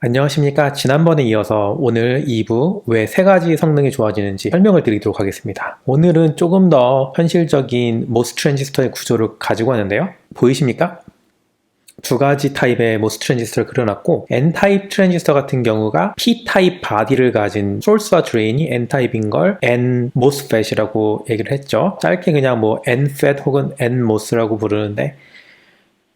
안녕하십니까. 지난번에 이어서 오늘 2부 왜 세 가지 성능이 좋아지는지 설명을 드리도록 하겠습니다. 오늘은 조금 더 현실적인 모스 트랜지스터의 구조를 가지고 왔는데요. 보이십니까? 두 가지 타입의 모스 트랜지스터를 그려놨고 N타입 트랜지스터 같은 경우가 P타입 바디를 가진 소스와 드레인이 N타입인 걸 N모스펫이라고 얘기를 했죠. 짧게 그냥 뭐 N팻 혹은 N모스라고 부르는데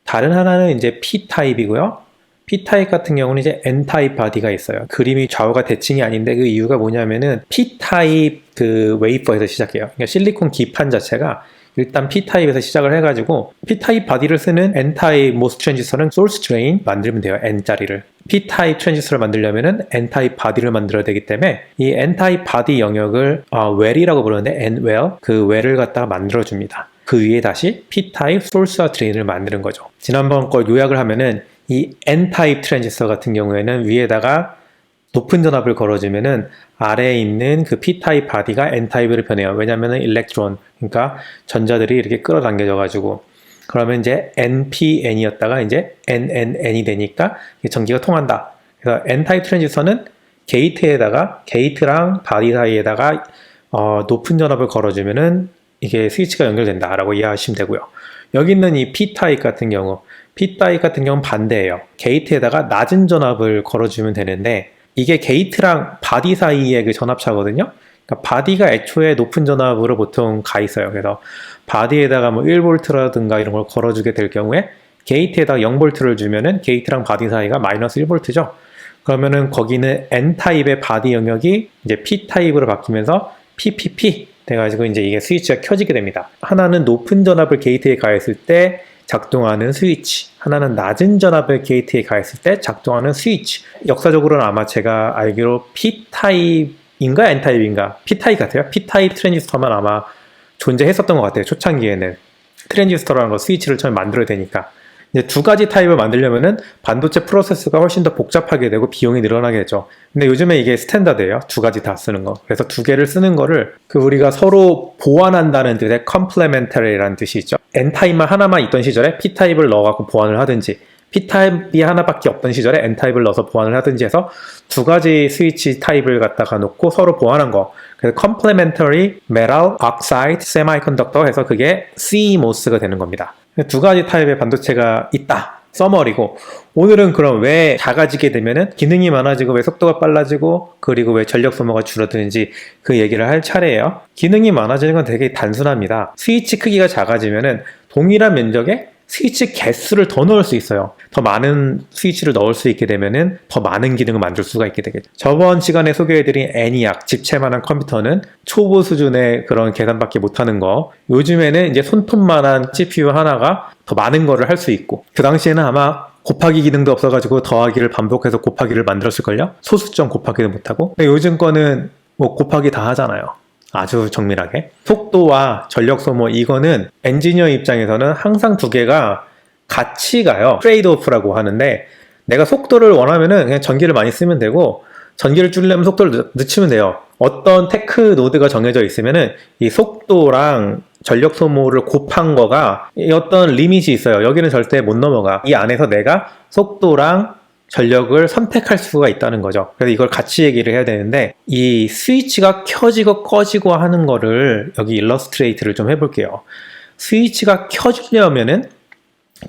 다른 하나는 이제 P타입이고요. P타입 같은 경우는 이제 N타입 바디가 있어요. 그림이 좌우가 대칭이 아닌데 그 이유가 뭐냐면은 P타입 그 웨이퍼에서 시작해요. 그러니까 실리콘 기판 자체가 일단 P타입에서 시작을 해가지고 P타입 바디를 쓰는 N타입 모스 트랜지스터는 소스 드레인 만들면 돼요. N짜리를. P타입 트랜지스터를 만들려면은 N타입 바디를 만들어야 되기 때문에 이 N타입 바디 영역을 웰이라고 부르는데 N웰 그 웰을 갖다가 만들어줍니다. 그 위에 다시 P타입 소스와 드레인을 만드는 거죠. 지난번 걸 요약을 하면은 이 N타입 트랜지스터 같은 경우에는 위에다가 높은 전압을 걸어주면은 아래에 있는 그 P타입 바디가 N타입으로 변해요. 왜냐면은 일렉트론, 그러니까 전자들이 이렇게 끌어당겨져가지고 그러면 이제 NPN이었다가 이제 NNN이 되니까 전기가 통한다. 그래서 N타입 트랜지스터는 게이트랑 바디 사이에다가 높은 전압을 걸어주면은 이게 스위치가 연결된다라고 이해하시면 되고요. 여기 있는 이 P타입 같은 경우는 반대예요. 게이트에다가 낮은 전압을 걸어주면 되는데 이게 게이트랑 바디 사이의 그 전압차거든요. 그러니까 바디가 애초에 높은 전압으로 보통 가 있어요. 그래서 바디에다가 뭐 1V라든가 이런 걸 걸어주게 될 경우에 게이트에다가 0V를 주면은 게이트랑 바디 사이가 마이너스 1V죠. 그러면은 거기는 N타입의 바디 영역이 이제 P타입으로 바뀌면서 PPP 돼가지고 이제 이게 스위치가 켜지게 됩니다. 하나는 높은 전압을 게이트에 가했을 때 작동하는 스위치, 하나는 낮은 전압을 게이트에 가했을 때 작동하는 스위치. 역사적으로는 아마 제가 알기로 P타입인가 N타입인가? P타입 같아요. P타입 트랜지스터만 아마 존재했었던 것 같아요. 초창기에는. 트랜지스터라는 거 스위치를 처음 만들어야 되니까. 이제 두 가지 타입을 만들려면은 반도체 프로세스가 훨씬 더 복잡하게 되고 비용이 늘어나게 되죠. 근데 요즘에 이게 스탠다드예요. 두 가지 다 쓰는 거. 그래서 두 개를 쓰는 거를 우리가 서로 보완한다는 뜻의 complementary라는 뜻이 있죠. N타입만 하나만 있던 시절에 P타입을 넣어갖고 보완을 하든지 P타입이 하나밖에 없던 시절에 N타입을 넣어서 보완을 하든지 해서 두 가지 스위치 타입을 갖다가 놓고 서로 보완한 거. 그래서 complementary metal oxide semiconductor 해서 그게 CMOS가 되는 겁니다. 두 가지 타입의 반도체가 있다. 써머리고 오늘은 그럼 왜 작아지게 되면은 기능이 많아지고 왜 속도가 빨라지고 그리고 왜 전력 소모가 줄어드는지 그 얘기를 할 차례예요. 기능이 많아지는 건 되게 단순합니다. 스위치 크기가 작아지면은 동일한 면적에 스위치 개수를 더 넣을 수 있어요. 더 많은 스위치를 넣을 수 있게 되면은 더 많은 기능을 만들 수가 있게 되겠죠. 저번 시간에 소개해드린 애니악, 집채만한 컴퓨터는 초보 수준의 그런 계산밖에 못하는 거. 요즘에는 이제 손톱만한 CPU 하나가 더 많은 거를 할 수 있고, 그 당시에는 아마 곱하기 기능도 없어가지고 더하기를 반복해서 곱하기를 만들었을걸요? 소수점 곱하기도 못하고. 근데 요즘 거는 뭐 곱하기 다 하잖아요. 아주 정밀하게. 속도와 전력 소모, 이거는 엔지니어 입장에서는 항상 두 개가 같이 가요. 트레이드 오프라고 하는데 내가 속도를 원하면은 그냥 전기를 많이 쓰면 되고 전기를 줄이려면 속도를 늦추면 돼요. 어떤 테크 노드가 정해져 있으면은 이 속도랑 전력 소모를 곱한 거가 어떤 리밋이 있어요. 여기는 절대 못 넘어가. 이 안에서 내가 속도랑 전력을 선택할 수가 있다는 거죠. 그래서 이걸 같이 얘기를 해야 되는데 이 스위치가 켜지고 꺼지고 하는 거를 여기 일러스트레이트를 좀 해볼게요. 스위치가 켜지려면은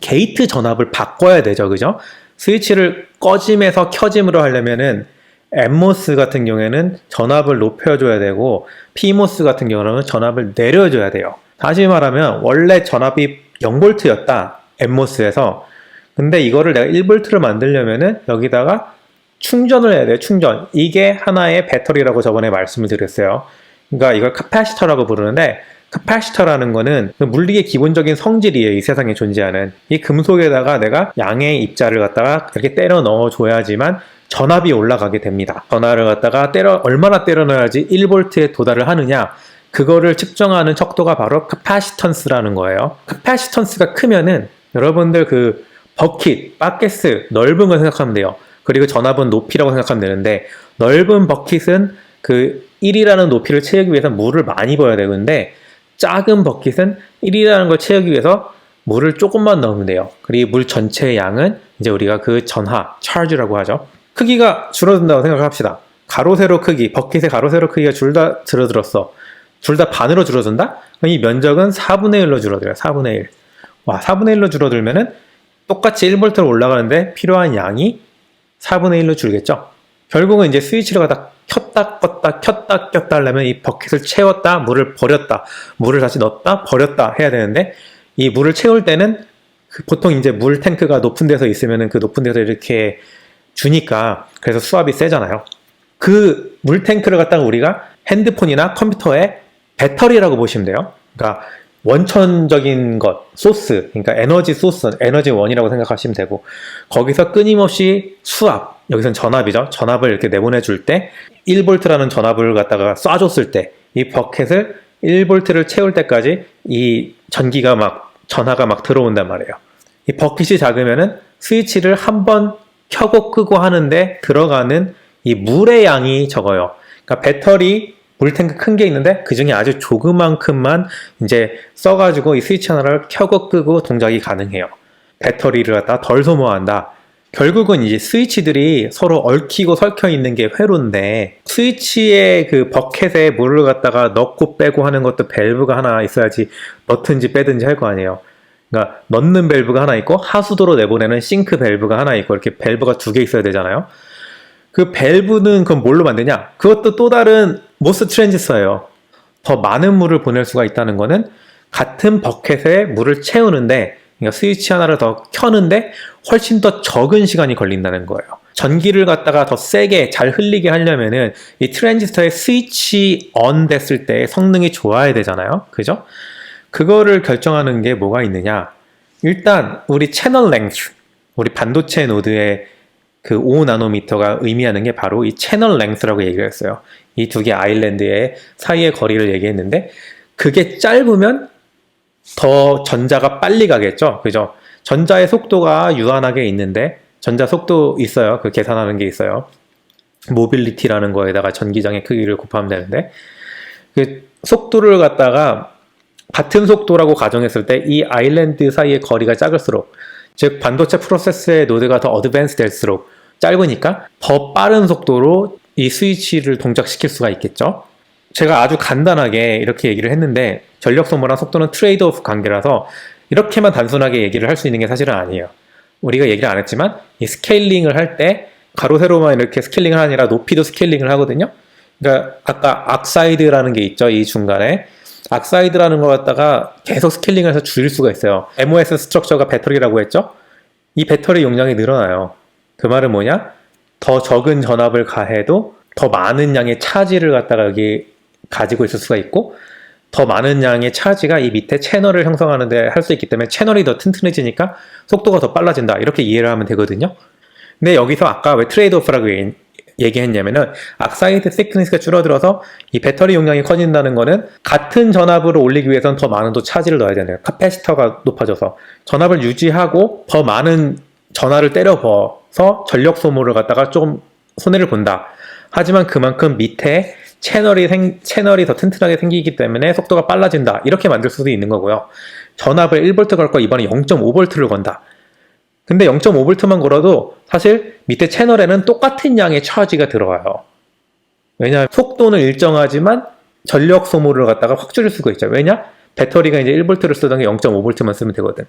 게이트 전압을 바꿔야 되죠. 그죠? 스위치를 꺼짐에서 켜짐으로 하려면은 N모스 같은 경우에는 전압을 높여줘야 되고 P모스 같은 경우는 전압을 내려줘야 돼요. 다시 말하면 원래 전압이 0V였다. N모스에서. 근데 이거를 내가 1V를 만들려면은 여기다가 충전을 해야 돼요. 충전. 이게 하나의 배터리라고 저번에 말씀을 드렸어요. 그러니까 이걸 카패시터라고 부르는데 카패시터라는 거는 물리의 기본적인 성질이에요. 이 세상에 존재하는. 이 금속에다가 내가 양의 입자를 갖다가 이렇게 때려 넣어줘야지만 전압이 올라가게 됩니다. 전압을 갖다가 얼마나 때려 넣어야지 1V에 도달을 하느냐. 그거를 측정하는 척도가 바로 카패시턴스라는 거예요. 카패시턴스가 크면은 여러분들 그 버킷, 바켓스, 넓은 걸 생각하면 돼요. 그리고 전압은 높이라고 생각하면 되는데 넓은 버킷은 그 1이라는 높이를 채우기 위해서 물을 많이 부어야 되는데 작은 버킷은 1이라는 걸 채우기 위해서 물을 조금만 넣으면 돼요. 그리고 물 전체의 양은 이제 우리가 그 전하, charge라고 하죠. 크기가 줄어든다고 생각합시다. 가로 세로 크기, 버킷의 가로 세로 크기가 둘 다 줄어들었어. 둘 다 반으로 줄어든다? 그럼 이 면적은 4분의 1로 줄어들어요. 4분의 1. 와, 4분의 1로 줄어들면은 똑같이 1V로 올라가는데 필요한 양이 4분의 1로 줄겠죠? 결국은 이제 스위치를 갖다 켰다 껐다 켰다 꼈다 하려면 이 버킷을 채웠다, 물을 버렸다, 물을 다시 넣었다, 버렸다 해야 되는데, 이 물을 채울 때는 보통 이제 물 탱크가 높은 데서 있으면은 그 높은 데서 이렇게 주니까, 그래서 수압이 세잖아요. 그 물 탱크를 갖다가 우리가 핸드폰이나 컴퓨터의 배터리라고 보시면 돼요. 그러니까 원천적인 것, 소스, 그러니까 에너지 소스, 에너지 원이라고 생각하시면 되고, 거기서 끊임없이 수압, 여기서는 전압이죠. 전압을 이렇게 내보내줄 때 1V라는 전압을 갖다가 쏴줬을 때 이 버켓을 1V를 채울 때까지 이 전기가 막, 전하가 막 들어온단 말이에요. 이 버킷이 작으면은 스위치를 한번 켜고 끄고 하는데 들어가는 이 물의 양이 적어요. 그러니까 배터리, 물탱크 큰 게 있는데 그 중에 아주 조그만큼만 이제 써가지고 이 스위치 하나를 켜고 끄고 동작이 가능해요. 배터리를 갖다 덜 소모한다. 결국은 이제 스위치들이 서로 얽히고 설켜 있는 게 회로인데, 스위치의 그 버켓에 물을 갖다가 넣고 빼고 하는 것도 밸브가 하나 있어야지 넣든지 빼든지 할 거 아니에요. 그러니까 넣는 밸브가 하나 있고 하수도로 내보내는 싱크 밸브가 하나 있고 이렇게 밸브가 두 개 있어야 되잖아요. 그 밸브는 그럼 뭘로 만드냐? 그것도 또 다른 모스 트랜지스터예요. 더 많은 물을 보낼 수가 있다는 거는 같은 버켓에 물을 채우는데, 그러니까 스위치 하나를 더 켜는데 훨씬 더 적은 시간이 걸린다는 거예요. 전기를 갖다가 더 세게 잘 흘리게 하려면은 이 트랜지스터의 스위치 on 됐을 때 성능이 좋아야 되잖아요. 그죠? 그거를 결정하는 게 뭐가 있느냐? 일단 우리 채널 랭스, 우리 반도체 노드의 그 5나노미터가 의미하는 게 바로 이 채널 랭스라고 얘기를 했어요. 이 두 개 아일랜드의 사이의 거리를 얘기했는데, 그게 짧으면 더 전자가 빨리 가겠죠. 그죠? 전자의 속도가 유한하게 있는데, 전자 속도 있어요. 그 계산하는 게 있어요. 모빌리티라는 거에다가 전기장의 크기를 곱하면 되는데, 그 속도를 갖다가 같은 속도라고 가정했을 때 이 아일랜드 사이의 거리가 작을수록, 즉 반도체 프로세스의 노드가 더 어드밴스 될수록 짧으니까 더 빠른 속도로 이 스위치를 동작시킬 수가 있겠죠. 제가 아주 간단하게 이렇게 얘기를 했는데, 전력 소모랑 속도는 트레이드 오프 관계라서 이렇게만 단순하게 얘기를 할 수 있는 게 사실은 아니에요. 우리가 얘기를 안 했지만 이 스케일링을 할 때 가로 세로만 이렇게 스케일링을 아니라 높이도 스케일링을 하거든요. 그러니까 아까 악사이드라는 게 있죠. 이 중간에 악사이드라는 거 갖다가 계속 스케일링을 해서 줄일 수가 있어요. MOS 스트럭처가 배터리라고 했죠. 이 배터리 용량이 늘어나요. 그 말은 뭐냐? 더 적은 전압을 가해도 더 많은 양의 차지를 갖다가 여기 가지고 있을 수가 있고, 더 많은 양의 차지가 이 밑에 채널을 형성하는데 할 수 있기 때문에 채널이 더 튼튼해지니까 속도가 더 빨라진다. 이렇게 이해를 하면 되거든요. 근데 여기서 아까 왜 트레이드 오프라고 얘기했냐면은, 악사이드 thickness가 줄어들어서 이 배터리 용량이 커진다는 거는 같은 전압으로 올리기 위해서는 더 많은 또 차지를 넣어야 되는 거예요. 카패시터가 높아져서 전압을 유지하고 더 많은 전하를 때려 부어서 전력 소모를 갖다가 조금 손해를 본다. 하지만 그만큼 밑에 채널이 더 튼튼하게 생기기 때문에 속도가 빨라진다. 이렇게 만들 수도 있는 거고요. 전압을 1V 걸 거 이번에 0.5V를 건다. 근데 0.5V만 걸어도 사실 밑에 채널에는 똑같은 양의 차지가 들어가요. 왜냐하면 속도는 일정하지만 전력 소모를 갖다가 확 줄일 수가 있죠. 왜냐? 배터리가 이제 1V를 쓰던 게 0.5V만 쓰면 되거든.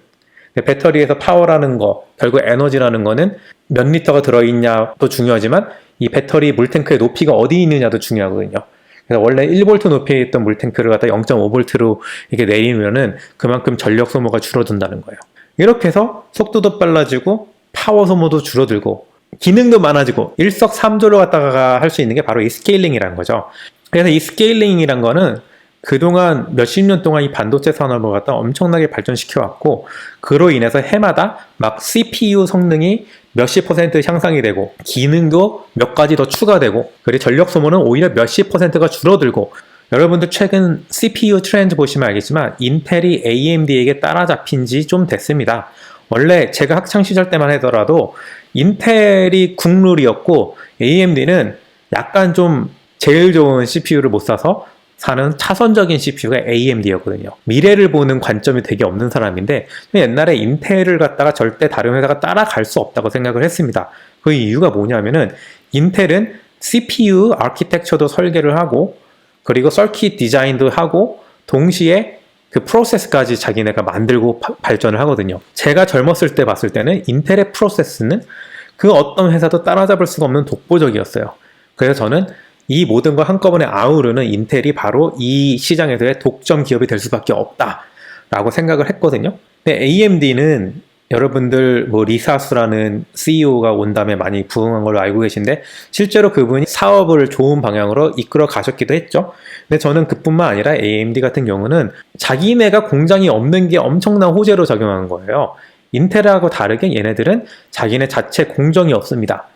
배터리에서 파워라는 거, 결국 에너지라는 거는 몇 리터가 들어있냐도 중요하지만 이 배터리 물탱크의 높이가 어디 있느냐도 중요하거든요. 그래서 원래 1V 높이에 있던 물탱크를 갖다 0.5V로 이렇게 내리면은 그만큼 전력 소모가 줄어든다는 거예요. 이렇게 해서 속도도 빨라지고 파워 소모도 줄어들고 기능도 많아지고 일석삼조를 갖다가 할 수 있는 게 바로 이 스케일링이라는 거죠. 그래서 이 스케일링이란 거는 그동안 몇십 년 동안 이 반도체 산업을 갖다 엄청나게 발전시켜 왔고, 그로 인해서 해마다 막 CPU 성능이 몇십 퍼센트 향상이 되고 기능도 몇 가지 더 추가되고, 그리고 전력 소모는 오히려 몇십 퍼센트가 줄어들고, 여러분들 최근 CPU 트렌드 보시면 알겠지만 인텔이 AMD에게 따라잡힌 지 좀 됐습니다. 원래 제가 학창시절 때만 하더라도 인텔이 국룰이었고 AMD는 약간 좀 제일 좋은 CPU를 못 사서 사는 차선적인 CPU가 AMD였거든요. 미래를 보는 관점이 되게 없는 사람인데 옛날에 인텔을 갖다가 절대 다른 회사가 따라갈 수 없다고 생각을 했습니다. 그 이유가 뭐냐면은 인텔은 CPU 아키텍처도 설계를 하고 그리고 서킷 디자인도 하고 동시에 그 프로세스까지 자기네가 만들고 발전을 하거든요. 제가 젊었을 때 봤을 때는 인텔의 프로세스는 그 어떤 회사도 따라잡을 수가 없는 독보적이었어요. 그래서 저는 이 모든 걸 한꺼번에 아우르는 인텔이 바로 이 시장에서의 독점 기업이 될 수밖에 없다라고 생각을 했거든요. 근데 AMD는 여러분들 뭐 리사스라는 CEO가 온 다음에 많이 부응한 걸로 알고 계신데 실제로 그분이 사업을 좋은 방향으로 이끌어 가셨기도 했죠. 근데 저는 그뿐만 아니라 AMD 같은 경우는 자기네가 공장이 없는 게 엄청난 호재로 작용한 거예요. 인텔하고 다르게 얘네들은 자기네 자체 공정이 없습니다.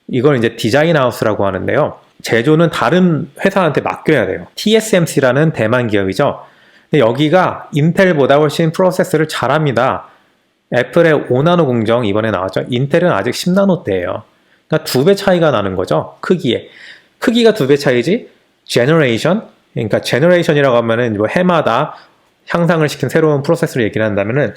이걸 이제 디자인 하우스라고 하는데요. 제조는 다른 회사한테 맡겨야 돼요. TSMC라는 대만 기업이죠. 근데 여기가 인텔보다 훨씬 프로세스를 잘합니다. 애플의 5나노 공정 이번에 나왔죠. 인텔은 아직 10나노대예요. 그러니까 2배 차이가 나는 거죠. 크기에. 크기가 2배 차이지 제너레이션, 그러니까 제너레이션이라고 하면은 뭐 해마다 향상을 시킨 새로운 프로세스를 얘기를 한다면은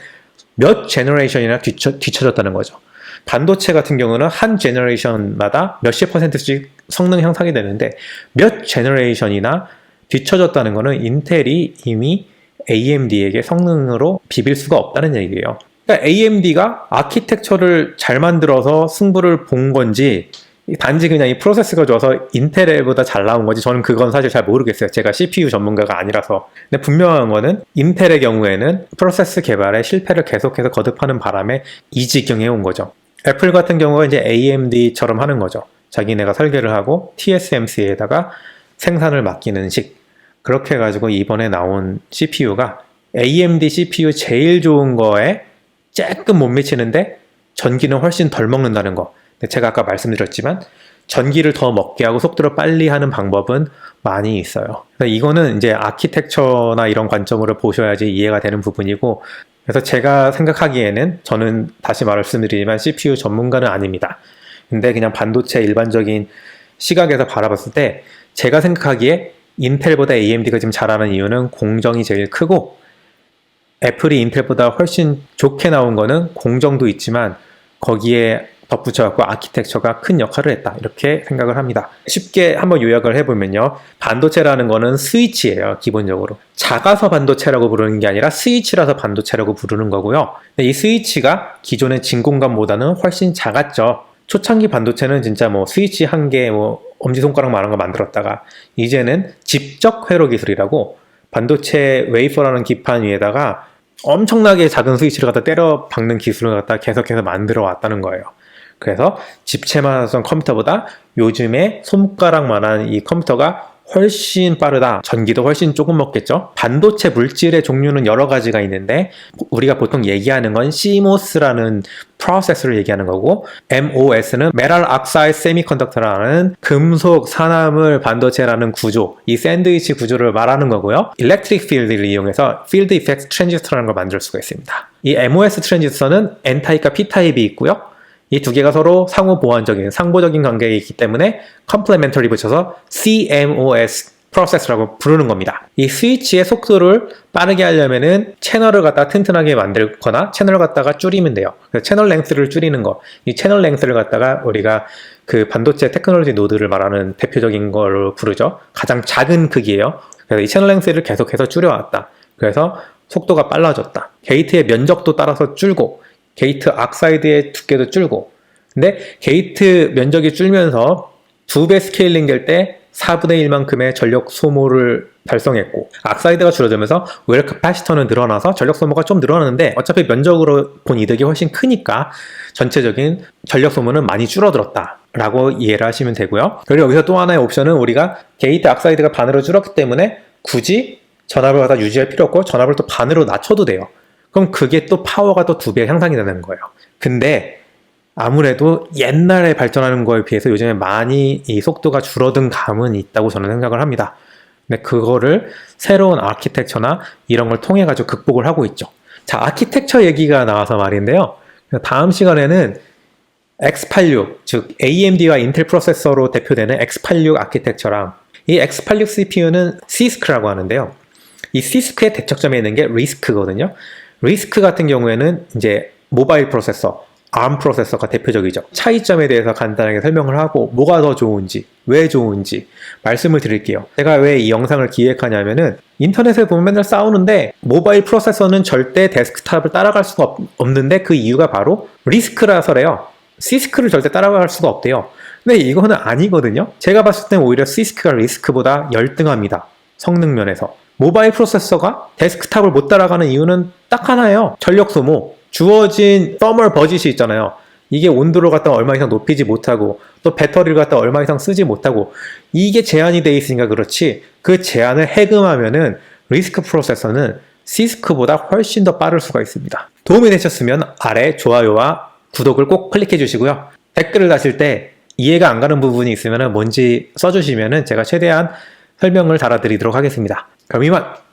몇 제너레이션이나 뒤쳐졌다는 거죠. 반도체 같은 경우는 한 제너레이션마다 몇십 %씩 성능 향상이 되는데 몇 제너레이션이나 뒤쳐졌다는 거는 인텔이 이미 AMD에게 성능으로 비빌 수가 없다는 얘기예요. 그러니까 AMD가 아키텍처를 잘 만들어서 승부를 본 건지 단지 그냥 이 프로세스가 좋아서 인텔보다 잘 나온 건지 저는 그건 사실 잘 모르겠어요. 제가 CPU 전문가가 아니라서. 근데 분명한 거는 인텔의 경우에는 프로세스 개발에 실패를 계속해서 거듭하는 바람에 이 지경에 온 거죠. 애플 같은 경우가 이제 AMD처럼 하는 거죠. 자기네가 설계를 하고 TSMC에다가 생산을 맡기는 식. 그렇게 해가지고 이번에 나온 CPU가 AMD CPU 제일 좋은 거에 조금 못 미치는데 전기는 훨씬 덜 먹는다는 거. 제가 아까 말씀드렸지만 전기를 더 먹게 하고 속도를 빨리 하는 방법은 많이 있어요. 이거는 이제 아키텍처나 이런 관점으로 보셔야지 이해가 되는 부분이고, 그래서 제가 생각하기에는 저는 다시 말씀드리지만 CPU 전문가는 아닙니다. 근데 그냥 반도체 일반적인 시각에서 바라봤을 때 제가 생각하기에 인텔보다 AMD가 지금 잘하는 이유는 공정이 제일 크고, 애플이 인텔보다 훨씬 좋게 나온 거는 공정도 있지만 거기에 덧붙여갖고 아키텍처가 큰 역할을 했다, 이렇게 생각을 합니다. 쉽게 한번 요약을 해보면요, 반도체라는 거는 스위치예요. 기본적으로 작아서 반도체라고 부르는 게 아니라 스위치라서 반도체라고 부르는 거고요. 이 스위치가 기존의 진공관보다는 훨씬 작았죠. 초창기 반도체는 진짜 뭐 스위치 한 개 뭐 엄지손가락만한 거 만들었다가 이제는 집적 회로 기술이라고 반도체 웨이퍼라는 기판 위에다가 엄청나게 작은 스위치를 갖다 때려 박는 기술을 갖다 계속해서 만들어 왔다는 거예요. 그래서 집체만 선 컴퓨터보다 요즘에 손가락만한 이 컴퓨터가 훨씬 빠르다. 전기도 훨씬 조금 먹겠죠. 반도체 물질의 종류는 여러 가지가 있는데 우리가 보통 얘기하는 건 CMOS라는 프로세스를 얘기하는 거고, MOS는 메탈 옥사이드 세미컨덕터라는 금속 산화물 반도체라는 구조, 이 샌드위치 구조를 말하는 거고요. 일렉트릭 필드를 이용해서 필드 이펙트 트랜지스터라는 걸 만들 수가 있습니다. 이 MOS 트랜지스터는 N타입과 P타입이 있고요. 이 두 개가 서로 상호 보완적인, 상보적인 관계에 있기 때문에 컴플레멘터리 붙여서 CMOS 프로세스라고 부르는 겁니다. 이 스위치의 속도를 빠르게 하려면은 채널을 갖다가 튼튼하게 만들거나 채널을 갖다가 줄이면 돼요. 그래서 채널 랭스를 줄이는 거. 이 채널 랭스를 갖다가 우리가 그 반도체 테크놀로지 노드를 말하는 대표적인 걸로 부르죠. 가장 작은 크기예요. 그래서 이 채널 랭스를 계속해서 줄여왔다. 그래서 속도가 빨라졌다. 게이트의 면적도 따라서 줄고, 게이트 악사이드의 두께도 줄고. 근데 게이트 면적이 줄면서 2배 스케일링 될 때 4분의 1만큼의 전력 소모를 달성했고, 악사이드가 줄어들면서 웰 캐파시터는 늘어나서 전력 소모가 좀 늘어나는데 어차피 면적으로 본 이득이 훨씬 크니까 전체적인 전력 소모는 많이 줄어들었다 라고 이해를 하시면 되고요. 그리고 여기서 또 하나의 옵션은 우리가 게이트 악사이드가 반으로 줄었기 때문에 굳이 전압을 갖다 유지할 필요 없고 전압을 또 반으로 낮춰도 돼요. 그럼 그게 또 파워가 또 2배 향상이 되는 거예요. 근데 아무래도 옛날에 발전하는 거에 비해서 요즘에 많이 이 속도가 줄어든 감은 있다고 저는 생각을 합니다. 근데 그거를 새로운 아키텍처나 이런 걸 통해 가지고 극복을 하고 있죠. 자, 아키텍처 얘기가 나와서 말인데요. 다음 시간에는 X86, 즉 AMD와 인텔 프로세서로 대표되는 X86 아키텍처랑 이 X86 CPU는 CISC라고 하는데요. 이 CISC의 대척점에 있는 게 RISC거든요. RISC 같은 경우에는 이제 모바일 프로세서, ARM 프로세서가 대표적이죠. 차이점에 대해서 간단하게 설명을 하고 뭐가 더 좋은지, 왜 좋은지 말씀을 드릴게요. 제가 왜 이 영상을 기획하냐면은 인터넷에 보면 맨날 싸우는데 모바일 프로세서는 절대 데스크탑을 따라갈 수가 없는데 그 이유가 바로 리스크라서래요. 시스크를 절대 따라갈 수가 없대요. 근데 이거는 아니거든요. 제가 봤을 땐 오히려 시스크가 리스크보다 열등합니다. 성능 면에서. 모바일 프로세서가 데스크탑을 못 따라가는 이유는 딱 하나예요. 전력 소모. 주어진 서멀 버짓이 있잖아요. 이게 온도를 갖다 얼마 이상 높이지 못하고 또 배터리를 갖다 얼마 이상 쓰지 못하고 이게 제한이 돼 있으니까 그렇지 그 제한을 해금하면은 리스크 프로세서는 시스크보다 훨씬 더 빠를 수가 있습니다. 도움이 되셨으면 아래 좋아요와 구독을 꼭 클릭해 주시고요. 댓글을 다실 때 이해가 안 가는 부분이 있으면 뭔지 써주시면 제가 최대한 설명을 달아드리도록 하겠습니다. 그럼 이만!